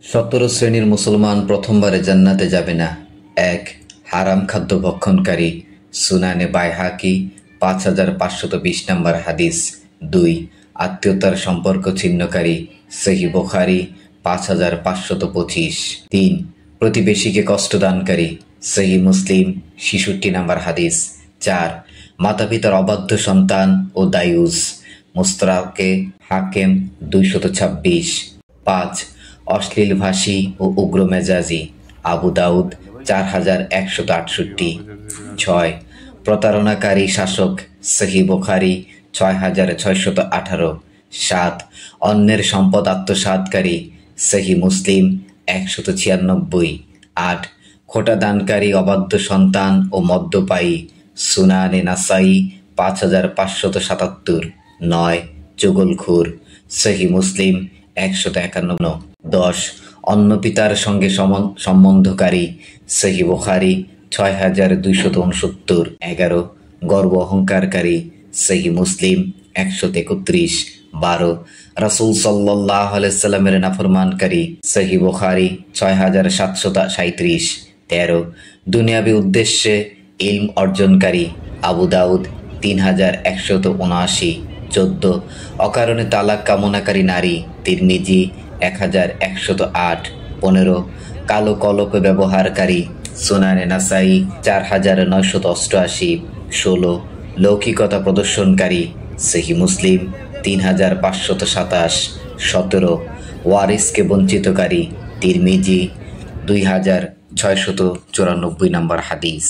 17 শ্রেণীর মুসলমান প্রথমবারে জান্নাতে যাবে না। 1. হারাম খাদ্য ভক্ষণকারী, সুনানে বাইহাকি 5520 নম্বর হাদিস। 2. আত্মীয়তার সম্পর্ক ছিন্নকারী, সহিহ বুখারী 5525। 3. প্রতিবেশীকে কষ্টদানকারী, সহিহ মুসলিম 66 নম্বর হাদিস। 4. মাতাপিতার অবাধ্য সন্তান ও দায়ুস, মুস্তাদরাকে হাকেম 226। 5. অশ্লীল ভাষী ও উগ্র মেজাজি, আবু দাউদ 4168। 6. প্রতারণাকারী শাসক, সহিহ বুখারী 6618। 7. অন্যের সম্পদ আত্মসাৎকারী, সহিহ মুসলিম 196। 8. খোটা দানকারী অবাধ্য সন্তান ও মদ্যপায়ী, সুনানে নাসাই 5577। 9. চুগলখোর, সহিহ মুসলিম 151। 10. অন্য পিতার সঙ্গে সম্বন্ধকারী, সহিহ বুখারী 6269। 11. গর্ব অহংকারকারী, সহিহ মুসলিম 133। 12. রাসূল সাল্লাল্লাহু আলাইহি সাল্লামের নাফরমানকারী, সহিহ বুখারী 6737। 13. দুনিয়াবী উদ্দেশ্যে ইলম অর্জনকারী, আবু দাউদ 3179। 14. অকারণে তালাক কামনাকারী নারী, তিরমিজি 1108। 15. কালো কলপ ব্যবহারকারী, সুনানে নাসাই 4988। 16. লৌকিকতা প্রদর্শনকারী, সহিহ মুসলিম 3527। 17. ওয়ারিসকে বঞ্চিতকারী, তিরমিজি 2694 নম্বর হাদিস।